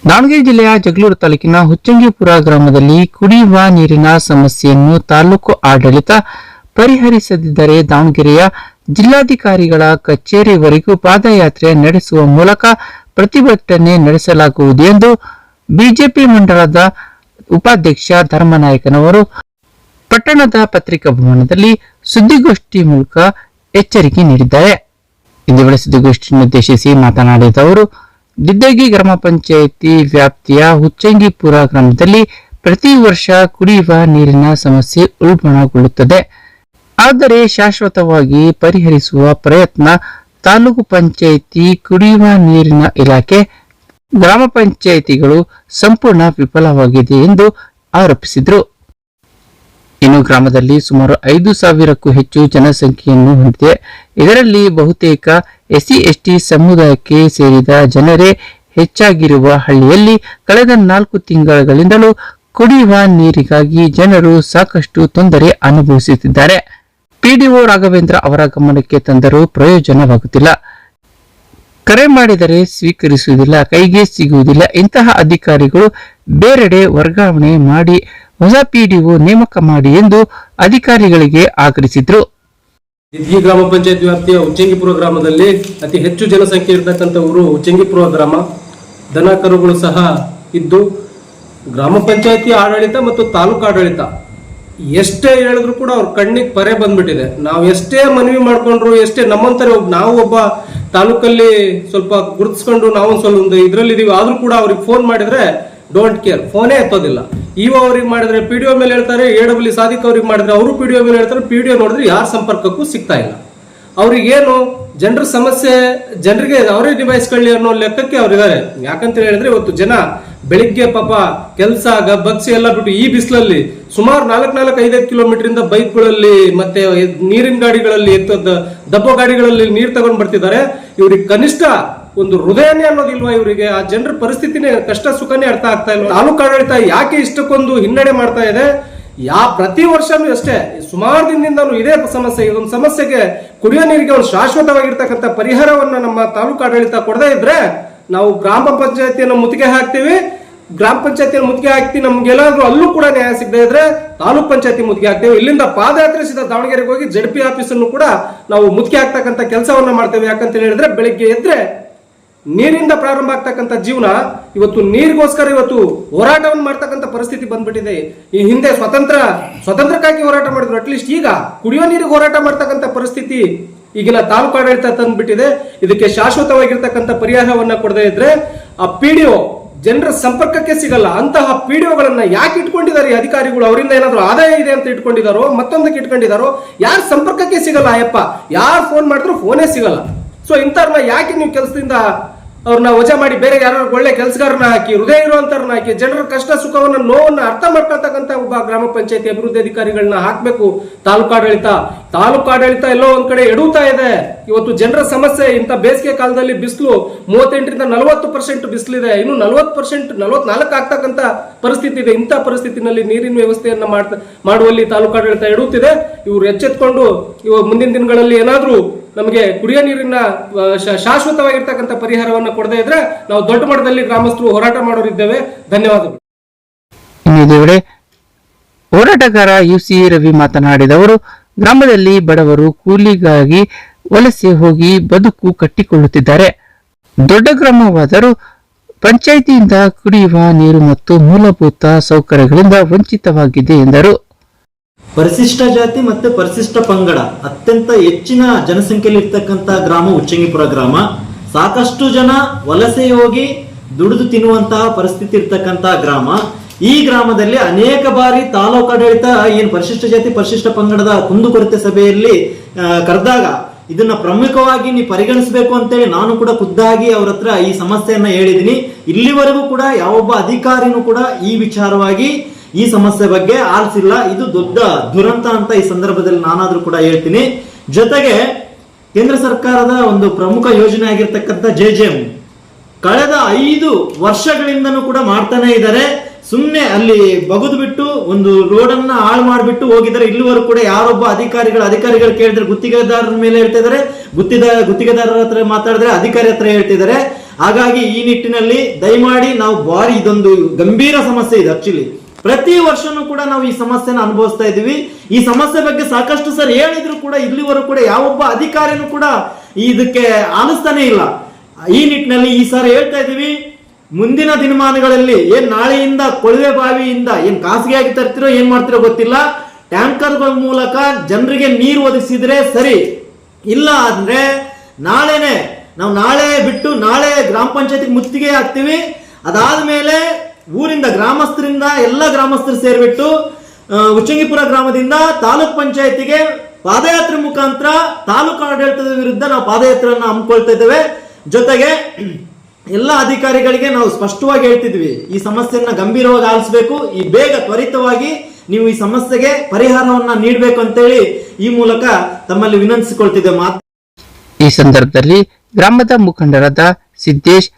ದಾವಣಗೆರೆ ಜಿಲ್ಲೆಯ ಜಗಳೂರು ತಾಲೂಕಿನ ಹುಚ್ಚಂಗಿಪುರ ಗ್ರಾಮದಲ್ಲಿ ಕುಡಿಯುವ ನೀರಿನ ಸಮಸ್ಯೆಯನ್ನು ತಾಲೂಕು ಆಡಳಿತ ಪರಿಹರಿಸದಿದ್ದರೆ ದಾವಣಗೆರೆಯ ಜಿಲ್ಲಾಧಿಕಾರಿಗಳ ಕಚೇರಿವರೆಗೂ ಪಾದಯಾತ್ರೆ ನಡೆಸುವ ಮೂಲಕ ಪ್ರತಿಭಟನೆ ನಡೆಸಲಾಗುವುದು ಎಂದು ಬಿಜೆಪಿ ಮಂಡಲದ ಉಪಾಧ್ಯಕ್ಷ ಧರ್ಮನಾಯಕನವರು ಪಟ್ಟಣದ ಪತ್ರಿಕಾ ಭವನದಲ್ಲಿ ಸುದ್ದಿಗೋಷ್ಠಿ ಮೂಲಕ ಎಚ್ಚರಿಕೆ ನೀಡಿದ್ದಾರೆ. ಇದೇ ವೇಳೆ ಸುದ್ದಿಗೋಷ್ಠಿಯನ್ನು ಉದ್ದೇಶಿಸಿ ಮಾತನಾಡಿದ ಅವರು, ದಿದ್ದಗಿ ಗ್ರಾಮ ಪಂಚಾಯಿತಿ ವ್ಯಾಪ್ತಿಯ ಹುಚ್ಚಂಗಿಪುರ ಗ್ರಾಮದಲ್ಲಿ ಪ್ರತಿ ವರ್ಷ ಕುಡಿಯುವ ನೀರಿನ ಸಮಸ್ಯೆ ಉಲ್ಬಣಗೊಳ್ಳುತ್ತದೆ. ಆದರೆ ಶಾಶ್ವತವಾಗಿ ಪರಿಹರಿಸುವ ಪ್ರಯತ್ನ ತಾಲೂಕು ಪಂಚಾಯಿತಿ, ಕುಡಿಯುವ ನೀರಿನ ಇಲಾಖೆ, ಗ್ರಾಮ ಪಂಚಾಯಿತಿಗಳು ಸಂಪೂರ್ಣ ವಿಫಲವಾಗಿದೆ ಎಂದು ಆರೋಪಿಸಿದರು. ಇನ್ನು ಗ್ರಾಮದಲ್ಲಿ ಸುಮಾರು 5,000ಕ್ಕೂ ಹೆಚ್ಚು ಜನಸಂಖ್ಯೆಯನ್ನು ಹೊಂದಿದೆ. ಇದರಲ್ಲಿ ಬಹುತೇಕ ಎಸ್ಸಿ ಎಸ್ಟಿ ಸಮುದಾಯಕ್ಕೆ ಸೇರಿದ ಜನರೇ ಹೆಚ್ಚಾಗಿರುವ ಹಳ್ಳಿಯಲ್ಲಿ ಕಳೆದ 4 ತಿಂಗಳುಗಳಿಂದಲೂ ಕುಡಿಯುವ ನೀರಿಗಾಗಿ ಜನರು ಸಾಕಷ್ಟು ತೊಂದರೆ ಅನುಭವಿಸುತ್ತಿದ್ದಾರೆ. ಪಿಡಿಒ ರಾಘವೇಂದ್ರ ಅವರ ಗಮನಕ್ಕೆ ತಂದರೂ ಪ್ರಯೋಜನವಾಗುತ್ತಿಲ್ಲ. ಕರೆ ಮಾಡಿದರೆ ಸ್ವೀಕರಿಸುವುದಿಲ್ಲ, ಕೈಗೆ ಸಿಗುವುದಿಲ್ಲ. ಇಂತಹ ಅಧಿಕಾರಿಗಳು ಬೇರೆಡೆ ವರ್ಗಾವಣೆ ಮಾಡಿ ಹೊಸ ಪಿಡಿಒ ನೇಮಕ ಮಾಡಿ ಎಂದು ಅಧಿಕಾರಿಗಳಿಗೆ ಆಗ್ರಹಿಸಿದ್ರು. ದಿದ್ದಗಿ ಗ್ರಾಮ ಪಂಚಾಯತ್ ವ್ಯಾಪ್ತಿಯ ಹುಚ್ಚಂಗಿಪುರ ಗ್ರಾಮದಲ್ಲಿ ಅತಿ ಹೆಚ್ಚು ಜನಸಂಖ್ಯೆ ಇರತಕ್ಕಂಥ ಊರು ಹುಚ್ಚಂಗಿಪುರ ಗ್ರಾಮ. ದನ ಕರುಗಳು ಸಹ ಇದ್ದು ಗ್ರಾಮ ಪಂಚಾಯತಿ ಆಡಳಿತ ಮತ್ತು ತಾಲೂಕು ಆಡಳಿತ ಎಷ್ಟೇ ಹೇಳಿದ್ರು ಕೂಡ ಅವ್ರ ಕಣ್ಣಿಗೆ ಪರೆ ಬಂದ್ಬಿಟ್ಟಿದೆ. ನಾವು ಎಷ್ಟೇ ಮನವಿ ಮಾಡ್ಕೊಂಡ್ರು, ಎಷ್ಟೇ ನಮ್ಮಂತರ ನಾವು ಒಬ್ಬ ತಾಲೂಕಲ್ಲಿ ಸ್ವಲ್ಪ ಗುರುತಿಸ್ಕೊಂಡು ನಾವು ಸ್ವಲ್ಪ ಇದ್ರಲ್ಲಿ ಇದೀವಿ, ಆದ್ರೂ ಕೂಡ ಅವ್ರಿಗೆ ಫೋನ್ ಮಾಡಿದ್ರೆ ಡೋಂಟ್ ಕೇರ್, ಫೋನೇ ಎತ್ತೋದಿಲ್ಲ. ಇವ ಅವ್ರಿಗೆ ಮಾಡಿದ್ರೆ ಪಿಡಿಒ ಮೇಲೆ ಹೇಳ್ತಾರೆ, AW ಸಾದಿಕ್ ಅವ್ರಿಗೆ ಮಾಡಿದ್ರೆ ಅವರು ಪಿಡಿಒ ಮೇಲೆ ಹೇಳ್ತಾರೆ. ಪಿಡಿಒ ನೋಡಿದ್ರೆ ಯಾರ ಸಂಪರ್ಕಕ್ಕೂ ಸಿಗ್ತಾ ಇಲ್ಲ. ಅವ್ರಿಗೇನು ಜನರ ಸಮಸ್ಯೆ ಜನರಿಗೆ ಅವರೇ ನಿಭಾಯಿಸ್ಕೊಳ್ಳಿ ಅನ್ನೋ ಲೆಕ್ಕಕ್ಕೆ ಅವ್ರಿದ್ದಾರೆ. ಯಾಕಂತ ಹೇಳಿದ್ರೆ ಇವತ್ತು ಜನ ಬೆಳಿಗ್ಗೆ ಪಾಪ ಕೆಲಸ ಬಗ್ಸಿ ಎಲ್ಲ ಬಿಟ್ಟು ಈ ಬಿಸಿಲಲ್ಲಿ ಸುಮಾರು 4-5 ಕಿಲೋಮೀಟರ್ ಇಂದ ಬೈಕ್ಗಳಲ್ಲಿ ಮತ್ತೆ ನೀರಿನ ಗಾಡಿಗಳಲ್ಲಿ ದಬ್ಬ ಗಾಡಿಗಳಲ್ಲಿ ನೀರು ತಗೊಂಡ್ ಬರ್ತಿದ್ದಾರೆ. ಇವ್ರಿಗೆ ಕನಿಷ್ಠ ಒಂದು ಹೃದಯನೇ ಅನ್ನೋದಿಲ್ವಾ ಇವರಿಗೆ? ಆ ಜನರ ಪರಿಸ್ಥಿತಿನೇ ಕಷ್ಟ ಸುಖನೇ ಅರ್ಥ ಆಗ್ತಾ ಇಲ್ಲ. ತಾಲೂಕು ಆಡಳಿತ ಯಾಕೆ ಇಷ್ಟಕ್ಕೊಂದು ಹಿನ್ನಡೆ ಮಾಡ್ತಾ ಇದೆ? ಪ್ರತಿ ವರ್ಷನೂ ಅಷ್ಟೇ ಸುಮಾರು ದಿನದಿಂದಲೂ ಇದೇ ಸಮಸ್ಯೆ. ಇದೊಂದು ಸಮಸ್ಯೆಗೆ ಕುಡಿಯೋ ನೀರಿಗೆ ಒಂದು ಶಾಶ್ವತವಾಗಿರ್ತಕ್ಕಂಥ ಪರಿಹಾರವನ್ನ ನಮ್ಮ ತಾಲೂಕು ಆಡಳಿತ ಕೊಡದೇ ಇದ್ರೆ ನಾವು ಗ್ರಾಮ ಪಂಚಾಯತಿಯನ್ನು ಮುತ್ತಿಗೆ ಹಾಕ್ತೀವಿ. ಗ್ರಾಮ ಪಂಚಾಯತಿಯನ್ನು ಮುತ್ತಿಗೆ ಹಾಕ್ತೀವಿ, ನಮ್ಗೆಲ್ಲಾದ್ರೂ ಅಲ್ಲೂ ಕೂಡ ನ್ಯಾಯ ಸಿಗದೆ ಇದ್ರೆ ತಾಲೂಕ್ ಪಂಚಾಯತಿ ಮುತ್ತಿಗೆ ಹಾಕ್ತೇವೆ. ಇಲ್ಲಿಂದ ಪಾದಯಾತ್ರೆ ಸೀದಾ ದಾವಣಗೆರೆಗೆ ಹೋಗಿ ಜಡ್ಪಿ ಆಫೀಸನ್ನು ಕೂಡ ನಾವು ಮುತ್ತಿಗೆ ಹಾಕ್ತಕ್ಕಂಥ ಕೆಲಸವನ್ನ ಮಾಡ್ತೇವೆ. ಯಾಕಂತ ಹೇಳಿದ್ರೆ ಬೆಳಿಗ್ಗೆ ಎದ್ರೆ ನೀರಿಂದ ಪ್ರಾರಂಭ ಆಗ್ತಕ್ಕಂಥ ಜೀವನ ಇವತ್ತು ನೀರಿಗೋಸ್ಕರ ಇವತ್ತು ಹೋರಾಟವನ್ನು ಮಾಡ್ತಕ್ಕಂಥ ಪರಿಸ್ಥಿತಿ ಬಂದ್ಬಿಟ್ಟಿದೆ. ಈ ಹಿಂದೆ ಸ್ವತಂತ್ರಕ್ಕಾಗಿ ಹೋರಾಟ ಮಾಡಿದ್ರು, ಅಟ್ಲೀಸ್ಟ್ ಈಗ ಕುಡಿಯೋ ನೀರಿಗೆ ಹೋರಾಟ ಮಾಡ್ತಕ್ಕಂಥ ಪರಿಸ್ಥಿತಿ ಈಗಿನ ತಾಲೂಕು ಆಡಳಿತ ತಂದ್ಬಿಟ್ಟಿದೆ. ಇದಕ್ಕೆ ಶಾಶ್ವತವಾಗಿರ್ತಕ್ಕಂಥ ಪರಿಹಾರವನ್ನ ಕೊಡದೇ ಇದ್ರೆ ಆ ಪಿಡಿಒ ಜನರ ಸಂಪರ್ಕಕ್ಕೆ ಸಿಗಲ್ಲ. ಅಂತಹ ಪಿಡಿಒಗಳನ್ನ ಯಾಕೆ ಇಟ್ಕೊಂಡಿದ್ದಾರೆ ಅಧಿಕಾರಿಗಳು? ಅವರಿಂದ ಏನಾದ್ರು ಆದಾಯ ಇದೆ ಅಂತ ಇಟ್ಕೊಂಡಿದಾರೋ, ಮತ್ತೊಂದಕ್ಕೆ ಇಟ್ಕೊಂಡಿದಾರೋ? ಯಾರ ಸಂಪರ್ಕಕ್ಕೆ ಸಿಗಲ್ಲ ಅಯ್ಯಪ್ಪ, ಯಾರು ಫೋನ್ ಮಾಡಿದ್ರು ಫೋನೇ ಸಿಗಲ್ಲ. ಸೊ ಇಂಥವ್ರನ್ನ ಯಾಕೆ ನೀವು ಕೆಲಸದಿಂದ ಅವ್ರನ್ನ ವಜಾ ಮಾಡಿ ಬೇರೆ ಯಾರು ಒಳ್ಳೆ ಕೆಲಸಗಾರನ ಹಾಕಿ, ಹೃದಯ ಇರುವಂತವ್ರನ್ನ ಹಾಕಿ, ಜನರ ಕಷ್ಟ ಸುಖವನ್ನ ನೋವನ್ನ ಅರ್ಥ ಮಾಡ್ಕೊಳ್ತಕ್ಕಂಥ ಒಬ್ಬ ಗ್ರಾಮ ಪಂಚಾಯತಿ ಅಭಿವೃದ್ಧಿ ಅಧಿಕಾರಿಗಳನ್ನ ಹಾಕ್ಬೇಕು. ತಾಲೂಕು ಆಡಳಿತ ಎಲ್ಲೋ ಒಂದ್ ಕಡೆ ಎಡುತ್ತಾ ಇದೆ. ಇವತ್ತು ಜನರ ಸಮಸ್ಯೆ ಇಂಥ ಬೇಸಿಗೆ ಕಾಲದಲ್ಲಿ ಬಿಸಿಲು 38ರಿಂದ 40% ಬಿಸಿಲಿದೆ. ಇನ್ನು 40% 44 ಆಗ್ತಕ್ಕಂಥ ಪರಿಸ್ಥಿತಿ ಇದೆ. ಇಂಥ ಪರಿಸ್ಥಿತಿನಲ್ಲಿ ನೀರಿನ ವ್ಯವಸ್ಥೆಯನ್ನ ಮಾಡುವಲ್ಲಿ ತಾಲೂಕು ಆಡಳಿತ ಎಡುತ್ತಿದೆ. ಇವ್ರು ಎಚ್ಚೆತ್ಕೊಂಡು ಮುಂದಿನ ದಿನಗಳಲ್ಲಿ ಏನಾದ್ರೂ ನಮಗೆ ಕುಡಿಯೋ ನೀರಿನ ಶಾಶ್ವತವಾಗಿರ್ತಕ್ಕಂಥ ಪರಿಹಾರವನ್ನು ಕೊಡದೇ ಇದ್ರೆ ನಾವು ದೊಡ್ಡ ಮಟ್ಟದಲ್ಲಿ ಗ್ರಾಮಸ್ಥರು ಹೋರಾಟ ಮಾಡೋರಿದ್ದೇವೆ. ಧನ್ಯವಾದಗಳು. ಇದೇ ವೇಳೆ ಹೋರಾಟಗಾರ UC ರವಿ ಮಾತನಾಡಿದವರು, ಗ್ರಾಮದಲ್ಲಿ ಬಡವರು ಕೂಲಿಗಾಗಿ ವಲಸೆ ಹೋಗಿ ಬದುಕು ಕಟ್ಟಿಕೊಳ್ಳುತ್ತಿದ್ದಾರೆ. ದೊಡ್ಡ ಗ್ರಾಮವಾದರೂ ಪಂಚಾಯಿತಿಯಿಂದ ಕುಡಿಯುವ ನೀರು ಮತ್ತು ಮೂಲಭೂತ ಸೌಕರ್ಯಗಳಿಂದ ವಂಚಿತವಾಗಿದೆ ಎಂದರು. ಪರಿಶಿಷ್ಟ ಜಾತಿ ಮತ್ತು ಪರಿಶಿಷ್ಟ ಪಂಗಡ ಅತ್ಯಂತ ಹೆಚ್ಚಿನ ಜನಸಂಖ್ಯೆಯಲ್ಲಿ ಇರ್ತಕ್ಕಂಥ ಗ್ರಾಮ ಹುಚ್ಚಂಗಿಪುರ ಗ್ರಾಮ. ಸಾಕಷ್ಟು ಜನ ವಲಸೆ ಹೋಗಿ ದುಡಿದು ತಿನ್ನುವಂತಹ ಪರಿಸ್ಥಿತಿ ಇರ್ತಕ್ಕಂಥ ಗ್ರಾಮ. ಈ ಗ್ರಾಮದಲ್ಲಿ ಅನೇಕ ಬಾರಿ ತಾಲೂಕು ಆಡಳಿತ ಏನು ಪರಿಶಿಷ್ಟ ಜಾತಿ ಪರಿಶಿಷ್ಟ ಪಂಗಡದ ಕುಂದುಕೊರತೆ ಸಭೆಯಲ್ಲಿ ಕರೆದಾಗ ಇದನ್ನ ಪ್ರಮುಖವಾಗಿ ನೀವು ಪರಿಗಣಿಸಬೇಕು ಅಂತೇಳಿ ನಾನು ಕೂಡ ಖುದ್ದಾಗಿ ಅವ್ರ ಹತ್ರ ಈ ಸಮಸ್ಯೆಯನ್ನ ಹೇಳಿದೀನಿ. ಇಲ್ಲಿವರೆಗೂ ಕೂಡ ಯಾವೊಬ್ಬ ಅಧಿಕಾರಿನೂ ಕೂಡ ಈ ವಿಚಾರವಾಗಿ ಈ ಸಮಸ್ಯೆ ಬಗ್ಗೆ ಆಲಿಸಿಲ್ಲ. ಇದು ದೊಡ್ಡ ದುರಂತ ಅಂತ ಈ ಸಂದರ್ಭದಲ್ಲಿ ನಾನಾದ್ರೂ ಕೂಡ ಹೇಳ್ತೀನಿ. ಜೊತೆಗೆ ಕೇಂದ್ರ ಸರ್ಕಾರದ ಒಂದು ಪ್ರಮುಖ ಯೋಜನೆ ಆಗಿರ್ತಕ್ಕಂಥ JJM ಕಳೆದ 5 ವರ್ಷಗಳಿಂದನೂ ಕೂಡ ಮಾಡ್ತಾನೆ ಇದ್ದಾರೆ. ಸುಮ್ಮನೆ ಅಲ್ಲಿ ಬಗುದು ಬಿಟ್ಟು ಒಂದು ರೋಡ್ ಅನ್ನ ಹಾಳು ಮಾಡಿಬಿಟ್ಟು ಹೋಗಿದ್ದಾರೆ. ಇಲ್ಲಿವರೆಗೂ ಕೂಡ ಯಾರೊಬ್ಬ ಅಧಿಕಾರಿಗಳು ಕೇಳಿದ್ರೆ ಗುತ್ತಿಗೆದಾರರ ಮೇಲೆ ಹೇಳ್ತಾ ಇದಾರೆ, ಗುತ್ತಿಗೆದಾರರ ಹತ್ರ ಮಾತಾಡಿದ್ರೆ ಅಧಿಕಾರಿ ಹತ್ರ ಹೇಳ್ತಿದ್ದಾರೆ. ಹಾಗಾಗಿ ಈ ನಿಟ್ಟಿನಲ್ಲಿ ದಯಮಾಡಿ ನಾವು ಬಾರಿ ಇದೊಂದು ಗಂಭೀರ ಸಮಸ್ಯೆ ಇದೆ. ಆಕ್ಚುಲಿ ಪ್ರತಿ ವರ್ಷನೂ ಕೂಡ ನಾವು ಈ ಸಮಸ್ಯೆನ ಅನುಭವಿಸ್ತಾ ಇದೀವಿ. ಈ ಸಮಸ್ಯೆ ಬಗ್ಗೆ ಸಾಕಷ್ಟು ಸರ್ ಹೇಳಿದ್ರು ಕೂಡ ಇಲ್ಲಿವರೆಗೂ ಕೂಡ ಯಾವೊಬ್ಬ ಅಧಿಕಾರಿನೂ ಕೂಡ ಇದಕ್ಕೆ ಆಲಿಸ್ತಾನೆ ಇಲ್ಲ. ಈ ನಿಟ್ಟಿನಲ್ಲಿ ಈ ಸಾರಿ ಹೇಳ್ತಾ ಇದೀವಿ, ಮುಂದಿನ ದಿನಮಾನಗಳಲ್ಲಿ ಏನ್ ನಾಳೆಯಿಂದ ಕೊಳವೆ ಬಾವಿಯಿಂದ ಏನ್ ಖಾಸಗಿಯಾಗಿ ತರ್ತಿರೋ ಏನ್ ಮಾಡ್ತಿರೋ ಗೊತ್ತಿಲ್ಲ, ಟ್ಯಾಂಕರ್ಗಳ ಮೂಲಕ ಜನರಿಗೆ ನೀರು ಒದಗಿಸಿದ್ರೆ ಸರಿ, ಇಲ್ಲ ಅಂದ್ರೆ ನಾಳೆ ಬಿಟ್ಟು ನಾಳೆ ಗ್ರಾಮ ಪಂಚಾಯತ್ ಮುತ್ತಿಗೆ ಹಾಕ್ತಿವಿ. ಅದಾದ್ಮೇಲೆ ಊರಿಂದ ಗ್ರಾಮಸ್ಥರಿಂದ ಎಲ್ಲ ಗ್ರಾಮಸ್ಥರು ಸೇರ್ಬಿಟ್ಟು ಉಚ್ಚಂಗಿಪುರ ಗ್ರಾಮದಿಂದ ತಾಲೂಕ್ ಪಂಚಾಯತಿಗೆ ಪಾದಯಾತ್ರೆ ಮುಖಾಂತರ ತಾಲೂಕು ಆಡಳಿತದ ವಿರುದ್ಧ ನಾವು ಪಾದಯಾತ್ರೆಯನ್ನ ಹಮ್ಮಿಕೊಳ್ತಾ ಇದ್ದೇವೆ. ಜೊತೆಗೆ ಎಲ್ಲ ಅಧಿಕಾರಿಗಳಿಗೆ ನಾವು ಸ್ಪಷ್ಟವಾಗಿ ಹೇಳ್ತಿದ್ವಿ, ಈ ಸಮಸ್ಯೆಯನ್ನ ಗಂಭೀರವಾಗಿ ಆಲಿಸಬೇಕು, ಈ ಬೇಗ ತ್ವರಿತವಾಗಿ ನೀವು ಈ ಸಮಸ್ಯೆಗೆ ಪರಿಹಾರವನ್ನ ನೀಡಬೇಕು ಅಂತೇಳಿ ಈ ಮೂಲಕ ತಮ್ಮಲ್ಲಿ ವಿನಂತಿಸಿಕೊಳ್ತಿದ್ದೇವೆ. ಈ ಸಂದರ್ಭದಲ್ಲಿ ಗ್ರಾಮದ ಮುಖಂಡರಾದ ಸಿದ್ದೇಶ್,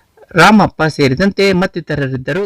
ರಾಮಪ್ಪ ಸೇರಿದಂತೆ ಮತ್ತಿತರರಿದ್ದರು.